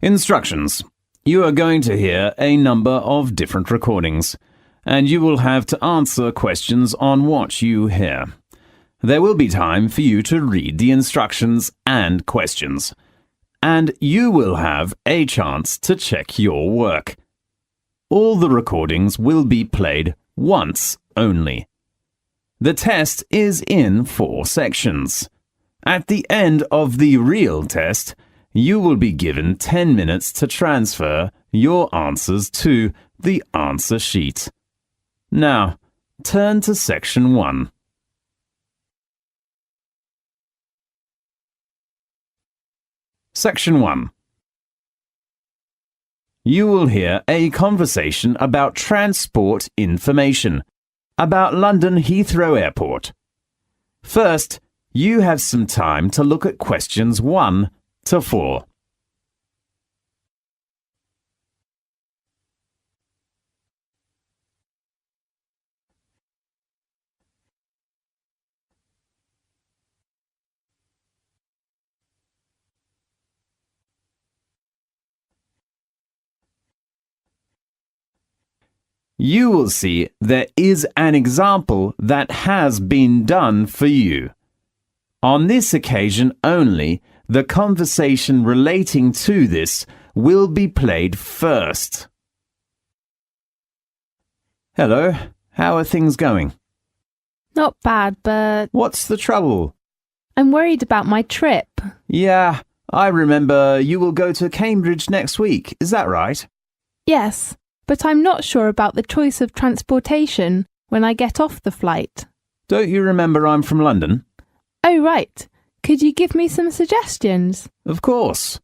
Instructions. You are going to hear a number of different recordings, and you will have to answer questions on what you hear. There will be time for you to read the instructions and questions, and you will have a chance to check your work. All the recordings will be played once only. The test is in 4 sections. At the end of the real test, you will be given 10 minutes to transfer your answers to the answer sheet. Now, turn to section 1. Section 1. You will hear a conversation about transport information, about London Heathrow Airport. First, you have some time to look at questions 1 to 4. You will see there is an example that has been done for you. On this occasion only, the conversation relating to this will be played first. Hello, how are things going? Not bad, but What's the trouble? I'm worried about my trip. Yeah, I remember you will go to Cambridge next week, is that right? Yes, but I'm not sure about the choice of transportation when I get off the flight. Don't you remember I'm from London? Oh, right. Could you give me some suggestions? Of course.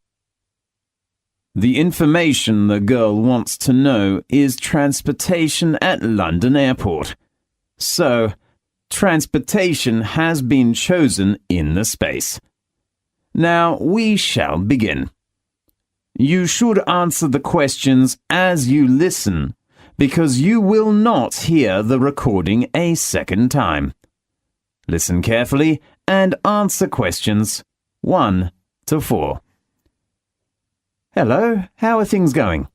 The information the girl wants to know is transportation at London Airport. So, transportation has been chosen in the space. Now we shall begin. You should answer the questions as you listen, because you will not hear the recording a second time. Listen carefully and answer questions 1 to 4. Hello, how are things going?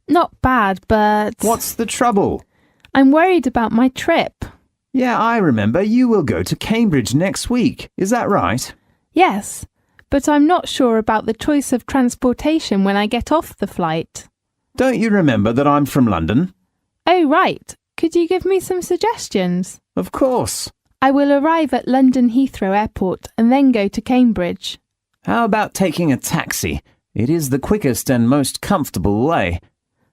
Not bad, but What's the trouble? I'm worried about my trip. Yeah, I remember you will go to Cambridge next week, is that right? Yes, but I'm not sure about the choice of transportation when I get off the flight. Don't you remember that I'm from London? Oh, right. Could you give me some suggestions? Of course. I will arrive at London Heathrow Airport and then go to Cambridge. How about taking a taxi? It is the quickest and most comfortable way.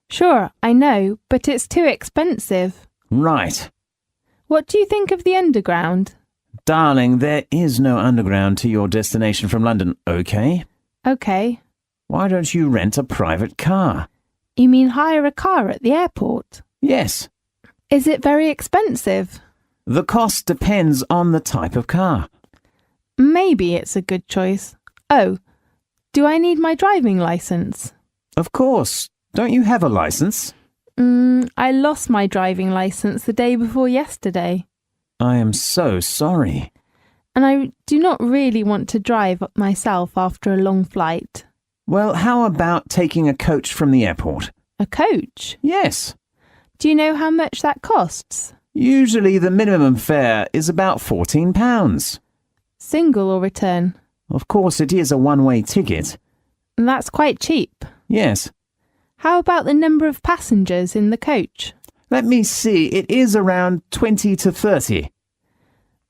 Sure, I know, but it's too expensive. Right. What do you think of the underground? Darling, there is no underground to your destination from London, okay? Okay. Why don't you rent a private car? You mean hire a car at the airport? Yes. Is it very expensive? The cost depends on the type of car. Maybe it's a good choice. Oh, do I need my driving license? Of course. Don't you have a license? I lost my driving license the day before yesterday. I am so sorry. And I do not really want to drive myself after a long flight. Well, how about taking a coach from the airport? A coach? Yes. Do you know how much that costs? Usually the minimum fare is about £14. Single or return? Of course, it is a one-way ticket. And that's quite cheap. Yes. How about the number of passengers in the coach? Let me see, it is around 20 to 30.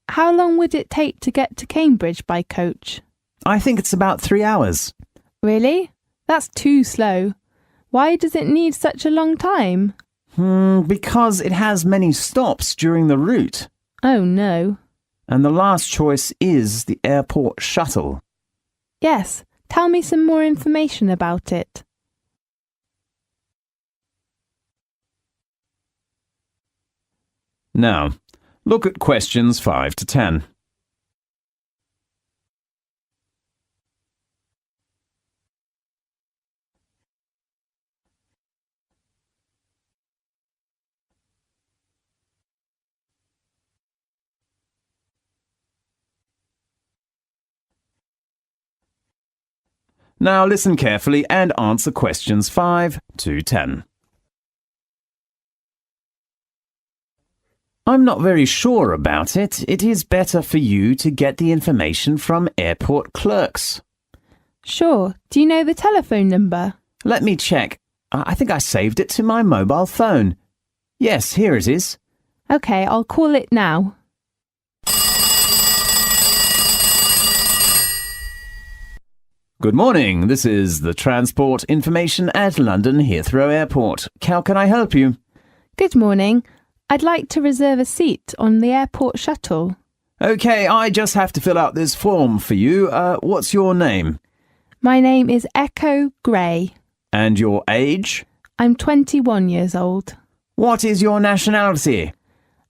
How long would it take to get to Cambridge by coach? I think it's about 3 hours. Really? That's too slow. Why does it need such a long time? Because it has many stops during the route. Oh no. And the last choice is the airport shuttle. Yes, tell me some more information about it. Now, look at questions 5 to 10. Now listen carefully and answer questions 5 to 10. I'm not very sure about it. It is better for you to get the information from airport clerks. Sure. Do you know the telephone number? Let me check. I think I saved it to my mobile phone. Yes, here it is. OK, I'll call it now. Good morning. This is the transport information at London Heathrow Airport. How can I help you? Good morning. I'd like to reserve a seat on the airport shuttle. OK, I just have to fill out this form for you. What's your name? My name is Echo Gray. And your age? I'm 21 years old. What is your nationality?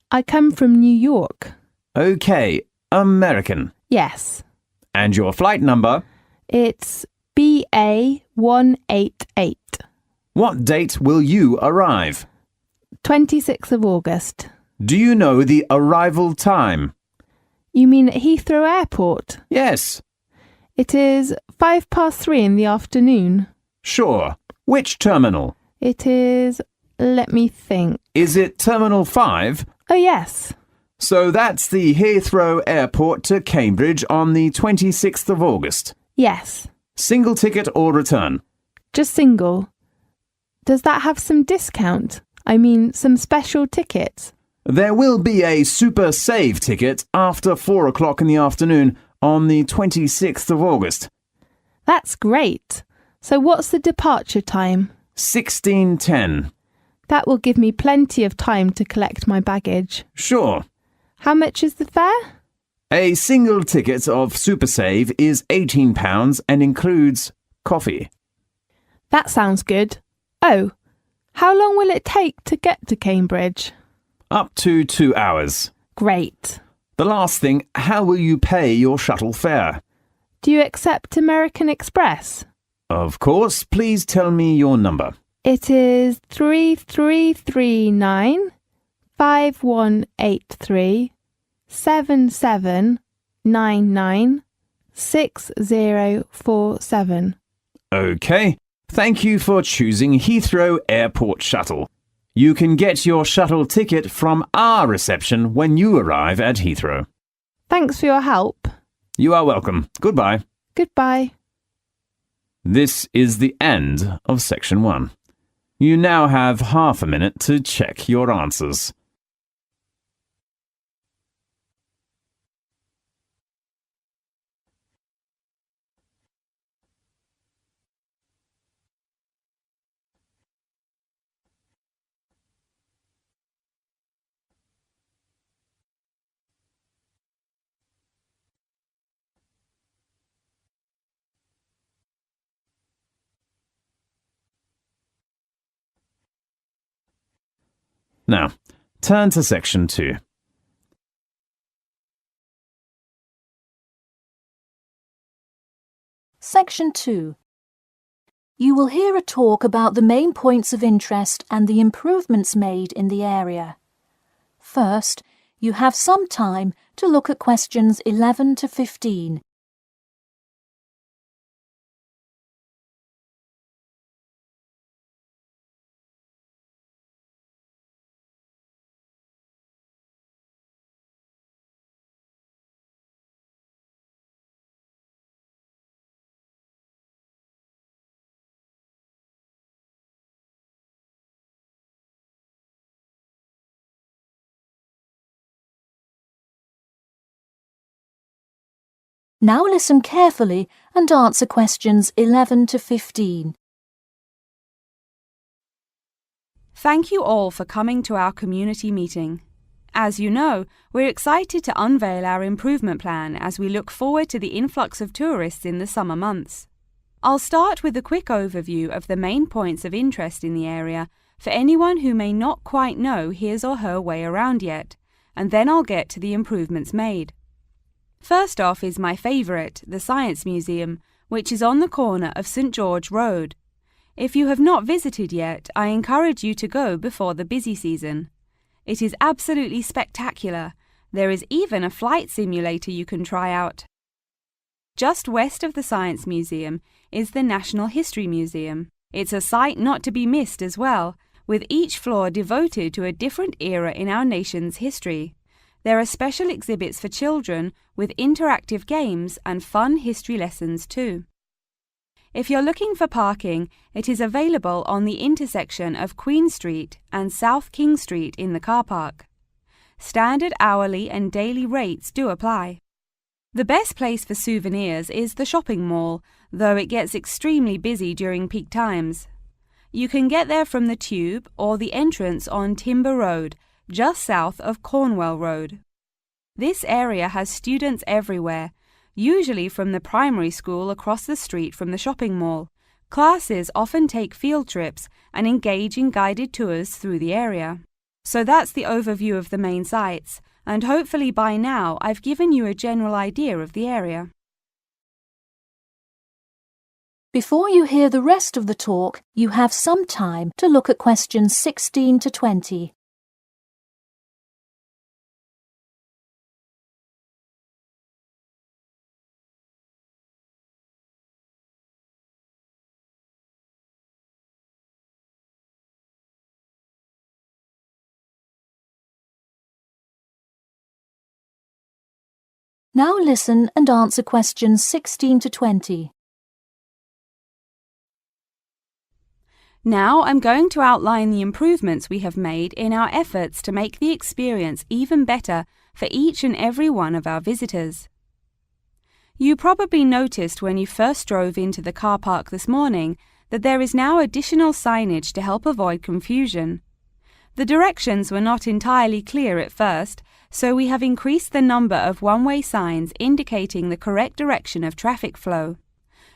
I come from New York. OK, American. Yes. And your flight number? It's BA188. What date will you arrive? 26th of August. Do you know the arrival time? You mean at Heathrow Airport? Yes. It is 3:05 in the afternoon. Sure. Which terminal? It is... let me think. Is it Terminal 5? Oh, yes. So that's the Heathrow Airport to Cambridge on the 26th of August. Yes. Single ticket or return? Just single. Does that have some discount? I mean, some special tickets? There will be a Super Save ticket after 4 o'clock in the afternoon on the 26th of August. That's great. So what's the departure time? 16:10. That will give me plenty of time to collect my baggage. Sure. How much is the fare? A single ticket of Super Save is £18 and includes coffee. That sounds good. Oh, how long will it take to get to Cambridge? Up to 2 hours. Great. The last thing, how will you pay your shuttle fare? Do you accept American Express? Of course. Please tell me your number. It is 3339 5183 7799 6047. OK. Thank you for choosing Heathrow Airport Shuttle. You can get your shuttle ticket from our reception when you arrive at Heathrow. Thanks for your help. You are welcome. Goodbye. Goodbye. This is the end of section 1. You now have half a minute to check your answers. Now, turn to section 2. Section 2. You will hear a talk about the main points of interest and the improvements made in the area. First, you have some time to look at questions 11 to 15. Now listen carefully and answer questions 11 to 15. Thank you all for coming to our community meeting. As you know, we're excited to unveil our improvement plan as we look forward to the influx of tourists in the summer months. I'll start with a quick overview of the main points of interest in the area for anyone who may not quite know his or her way around yet, and then I'll get to the improvements made. First off is my favourite, the Science Museum, which is on the corner of St George Road. If you have not visited yet, I encourage you to go before the busy season. It is absolutely spectacular. There is even a flight simulator you can try out. Just west of the Science Museum is the National History Museum. It's a site not to be missed as well, with each floor devoted to a different era in our nation's history. There are special exhibits for children with interactive games and fun history lessons too. If you're looking for parking, it is available on the intersection of Queen Street and South King Street in the car park. Standard hourly and daily rates do apply. The best place for souvenirs is the shopping mall, though it gets extremely busy during peak times. You can get there from the Tube or the entrance on Timber Road, just south of Cornwell Road. This area has students everywhere, usually from the primary school across the street from the shopping mall. Classes often take field trips and engage in guided tours through the area. So that's the overview of the main sites, and hopefully by now I've given you a general idea of the area. Before you hear the rest of the talk, you have some time to look at questions 16 to 20. Now listen and answer questions 16 to 20. Now I'm going to outline the improvements we have made in our efforts to make the experience even better for each and every one of our visitors. You probably noticed when you first drove into the car park this morning that there is now additional signage to help avoid confusion. The directions were not entirely clear at first, so we have increased the number of one-way signs indicating the correct direction of traffic flow.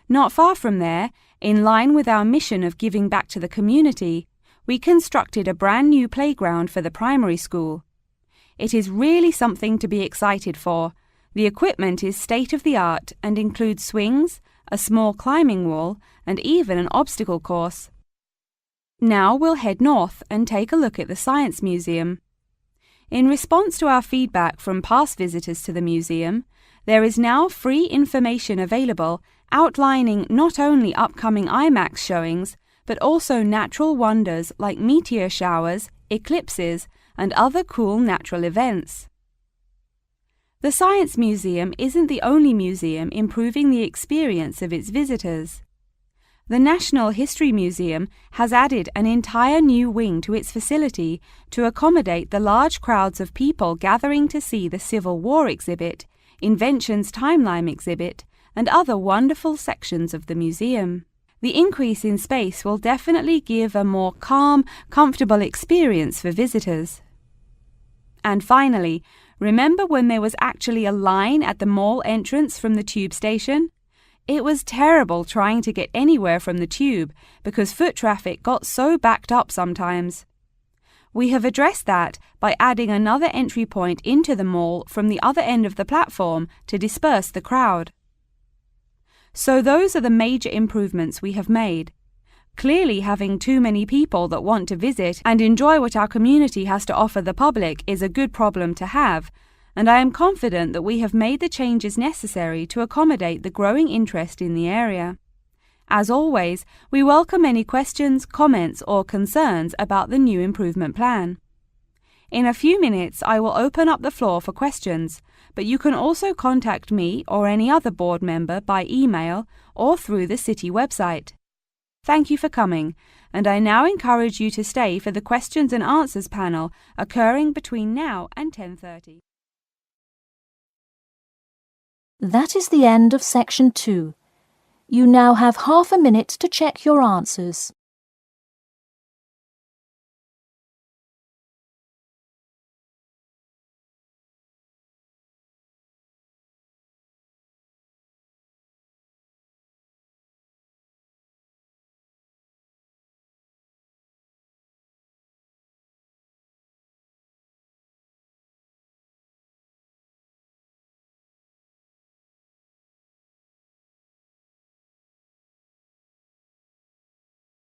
Not far from there, in line with our mission of giving back to the community, we constructed a brand new playground for the primary school. It is really something to be excited for. The equipment is state-of-the-art and includes swings, a small climbing wall, and even an obstacle course. Now we'll head north and take a look at the Science Museum. In response to our feedback from past visitors to the museum, there is now free information available outlining not only upcoming IMAX showings, but also natural wonders like meteor showers, eclipses, and other cool natural events. The Science Museum isn't the only museum improving the experience of its visitors. The National History Museum has added an entire new wing to its facility to accommodate the large crowds of people gathering to see the Civil War exhibit, Inventions Timeline exhibit, and other wonderful sections of the museum. The increase in space will definitely give a more calm, comfortable experience for visitors. And finally, remember when there was actually a line at the mall entrance from the tube station? It was terrible trying to get anywhere from the tube because foot traffic got so backed up sometimes. We have addressed that by adding another entry point into the mall from the other end of the platform to disperse the crowd. So those are the major improvements we have made. Clearly, having too many people that want to visit and enjoy what our community has to offer the public is a good problem to have, and I am confident that we have made the changes necessary to accommodate the growing interest in the area. As always, we welcome any questions, comments, or concerns about the new improvement plan. In a few minutes, I will open up the floor for questions, but you can also contact me or any other board member by email or through the city website. Thank you for coming, and I now encourage you to stay for the questions and answers panel occurring between now and 10:30. That is the end of section 2. You now have half a minute to check your answers.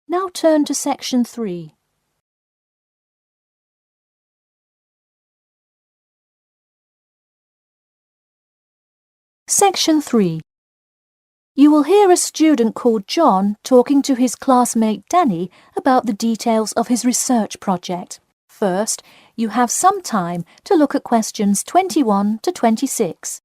Now turn to section 3. Section 3. You will hear a student called John talking to his classmate Danny about the details of his research project. First, you have some time to look at questions 21 to 26.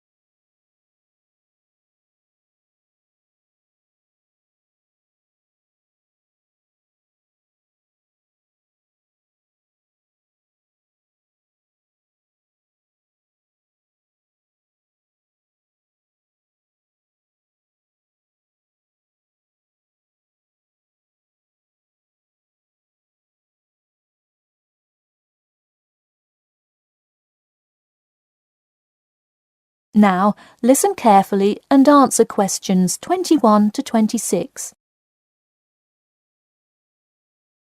Now, listen carefully and answer questions 21 to 26.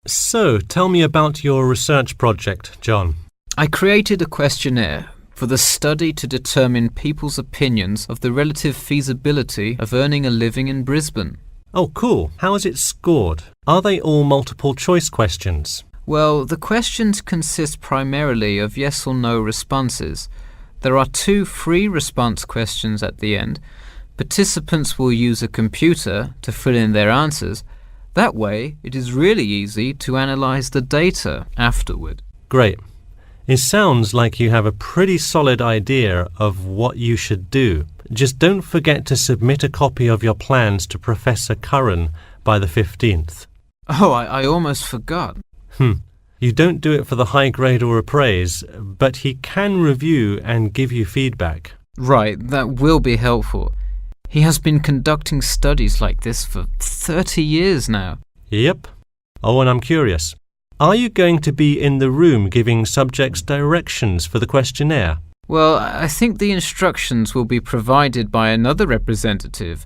So, tell me about your research project, John. I created a questionnaire for the study to determine people's opinions of the relative feasibility of earning a living in Brisbane. Oh, cool. How is it scored? Are they all multiple choice questions? Well, the questions consist primarily of yes or no responses. There are 2 free response questions at the end. Participants will use a computer to fill in their answers. That way, it is really easy to analyze the data afterward. Great. It sounds like you have a pretty solid idea of what you should do. Just don't forget to submit a copy of your plans to Professor Curran by the 15th. Oh, I almost forgot. You don't do it for the high grade or a praise, but he can review and give you feedback. Right, that will be helpful. He has been conducting studies like this for 30 years now. Yep. Oh, and I'm curious. Are you going to be in the room giving subjects directions for the questionnaire? Well, I think the instructions will be provided by another representative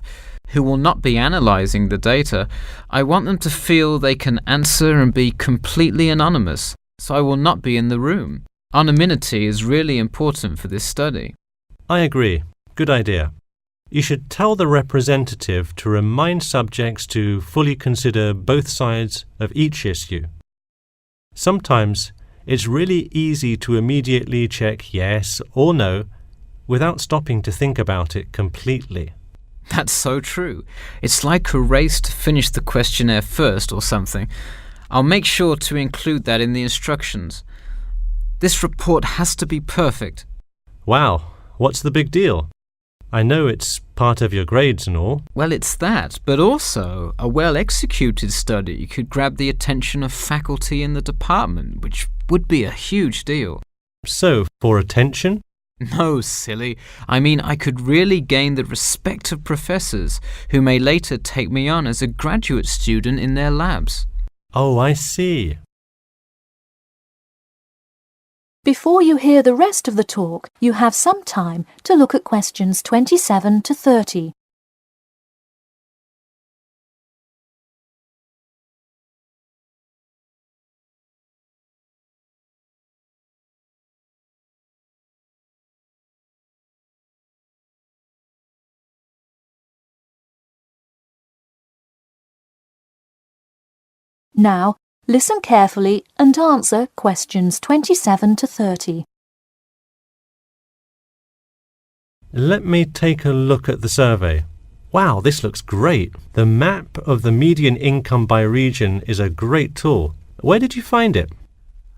who will not be analysing the data. I want them to feel they can answer and be completely anonymous, so I will not be in the room. Anonymity is really important for this study. I agree. Good idea. You should tell the representative to remind subjects to fully consider both sides of each issue. Sometimes it's really easy to immediately check yes or no without stopping to think about it completely. That's so true. It's like a race to finish the questionnaire first or something. I'll make sure to include that in the instructions. This report has to be perfect. Wow, what's the big deal? I know it's part of your grades and all. Well, it's that, but also a well-executed study could grab the attention of faculty in the department, which would be a huge deal. So, for attention? No, silly. I mean, I could really gain the respect of professors who may later take me on as a graduate student in their labs. Oh, I see. Before you hear the rest of the talk, you have some time to look at questions 27 to 30. Now, listen carefully and answer questions 27 to 30. Let me take a look at the survey. Wow, this looks great. The map of the median income by region is a great tool. Where did you find it?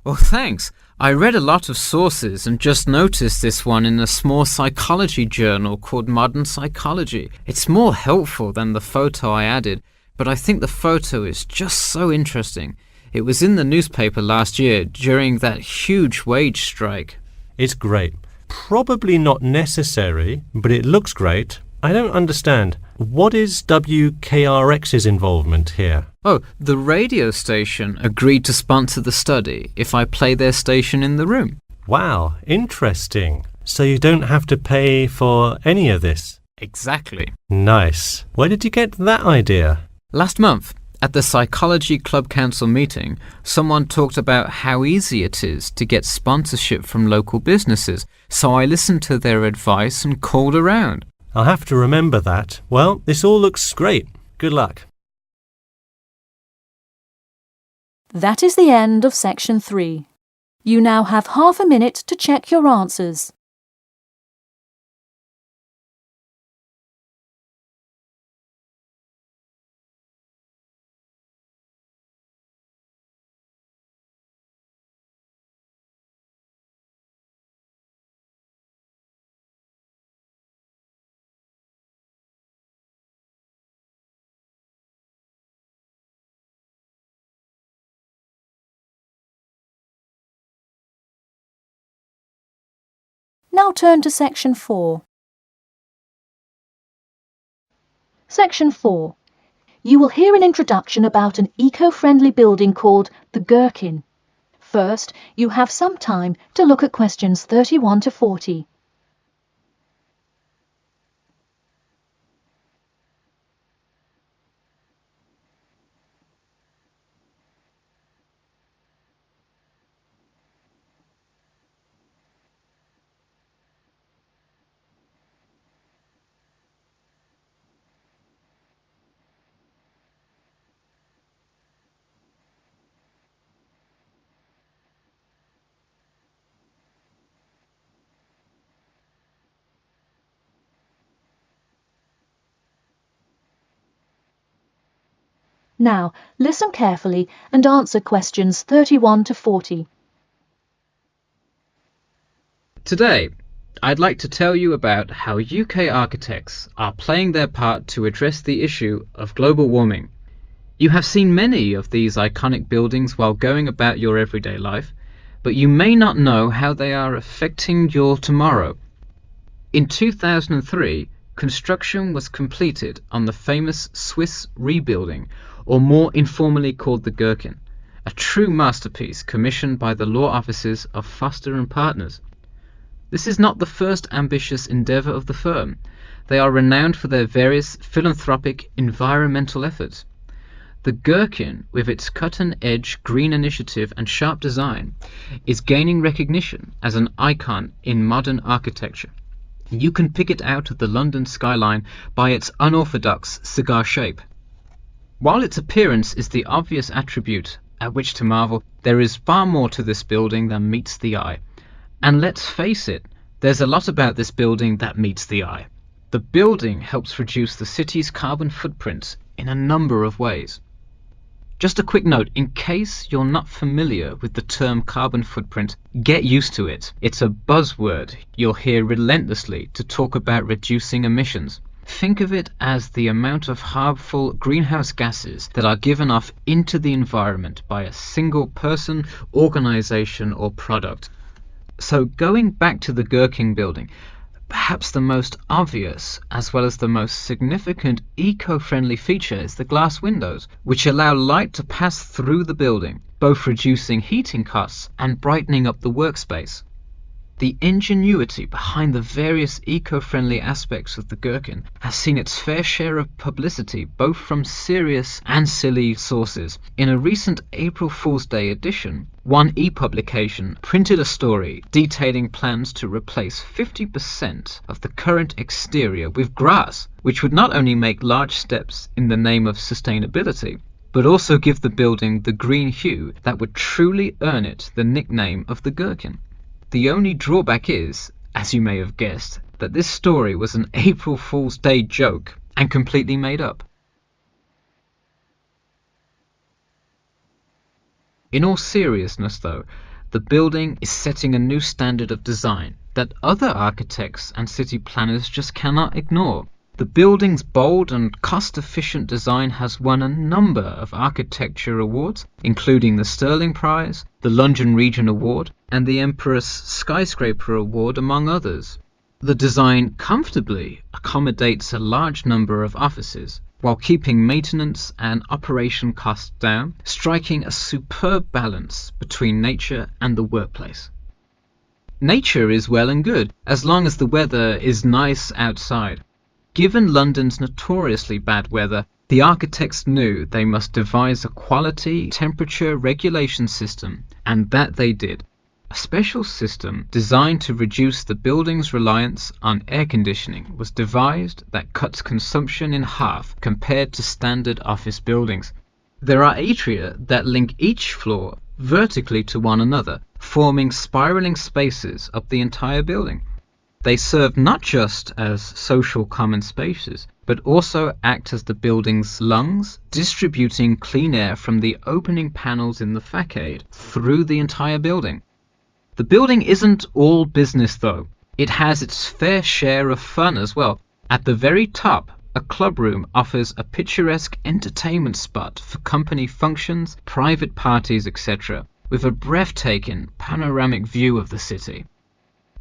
Well, thanks. I read a lot of sources and just noticed this one in a small psychology journal called Modern Psychology. It's more helpful than the photo I added, but I think the photo is just so interesting. It was in the newspaper last year during that huge wage strike. It's great. Probably not necessary, but it looks great. I don't understand. What is WKRX's involvement here? Oh, the radio station agreed to sponsor the study if I play their station in the room. Wow, interesting. So you don't have to pay for any of this? Exactly. Nice. Where did you get that idea? Last month, at the Psychology Club Council meeting, someone talked about how easy it is to get sponsorship from local businesses, so I listened to their advice and called around. I'll have to remember that. Well, this all looks great. Good luck. That is the end of section 3. You now have half a minute to check your answers. Now turn to Section 4. Section 4. You will hear an introduction about an eco-friendly building called the Gherkin. First, you have some time to look at questions 31 to 40. Now, listen carefully and answer questions 31 to 40. Today, I'd like to tell you about how UK architects are playing their part to address the issue of global warming. You have seen many of these iconic buildings while going about your everyday life, but you may not know how they are affecting your tomorrow. In 2003, construction was completed on the famous Swiss rebuilding, or more informally called the Gherkin, a true masterpiece commissioned by the law offices of Foster and Partners. This is not the first ambitious endeavour of the firm. They are renowned for their various philanthropic environmental efforts. The Gherkin, with its cutting-edge green initiative and sharp design, is gaining recognition as an icon in modern architecture. You can pick it out of the London skyline by its unorthodox cigar shape. While its appearance is the obvious attribute at which to marvel, there is far more to this building than meets the eye. And let's face it, there's a lot about this building that meets the eye. The building helps reduce the city's carbon footprint in a number of ways. Just a quick note, in case you're not familiar with the term carbon footprint, get used to it. It's a buzzword you'll hear relentlessly to talk about reducing emissions. Think of it as the amount of harmful greenhouse gases that are given off into the environment by a single person, organization, or product. So going back to the Gherkin building, perhaps the most obvious as well as the most significant eco-friendly feature is the glass windows, which allow light to pass through the building, both reducing heating costs and brightening up the workspace. The ingenuity behind the various eco-friendly aspects of the Gherkin has seen its fair share of publicity both from serious and silly sources. In a recent April Fool's Day edition, One e-publication printed a story detailing plans to replace 50% of the current exterior with grass, which would not only make large steps in the name of sustainability, but also give the building the green hue that would truly earn it the nickname of the Gherkin. The only drawback is, as you may have guessed, that this story was an April Fool's Day joke and completely made up. In all seriousness though, the building is setting a new standard of design that other architects and city planners just cannot ignore. The building's bold and cost-efficient design has won a number of architecture awards, including the Stirling Prize, the London Region Award, and the Empress Skyscraper Award, among others. The design comfortably accommodates a large number of offices, while keeping maintenance and operation costs down, striking a superb balance between nature and the workplace. Nature is well and good, as long as the weather is nice outside. Given London's notoriously bad weather, the architects knew they must devise a quality temperature regulation system, and that they did. A special system designed to reduce the building's reliance on air conditioning was devised that cuts consumption in half compared to standard office buildings. There are atria that link each floor vertically to one another, forming spiraling spaces up the entire building. They serve not just as social common spaces, but also act as the building's lungs, distributing clean air from the opening panels in the facade through the entire building. The building isn't all business though. It has its fair share of fun as well. At the very top, a club room offers a picturesque entertainment spot for company functions, private parties, etc., with a breathtaking panoramic view of the city.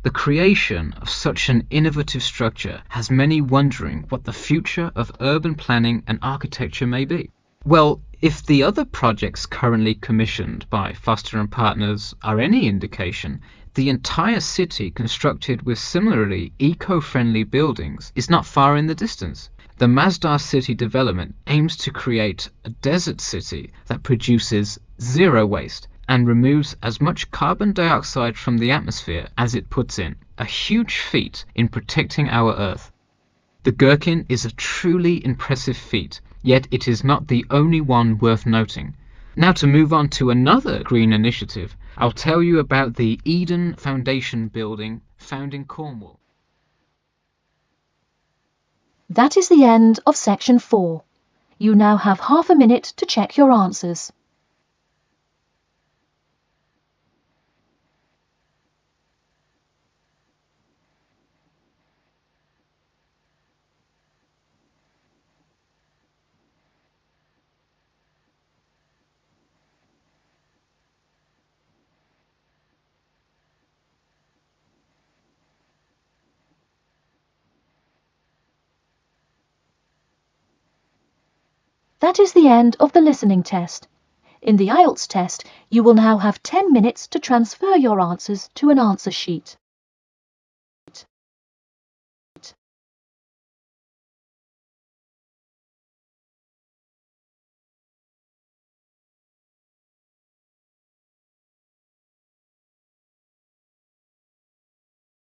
The creation of such an innovative structure has many wondering what the future of urban planning and architecture may be. Well, if the other projects currently commissioned by Foster and Partners are any indication, the entire city constructed with similarly eco-friendly buildings is not far in the distance. The Masdar City development aims to create a desert city that produces zero waste and removes as much carbon dioxide from the atmosphere as it puts in, a huge feat in protecting our Earth. The Gherkin is a truly impressive feat, yet it is not the only one worth noting. Now to move on to another green initiative, I'll tell you about the Eden Foundation building found in Cornwall. That is the end of section 4. You now have half a minute to check your answers. That is the end of the listening test. In the IELTS test, you will now have 10 minutes to transfer your answers to an answer sheet.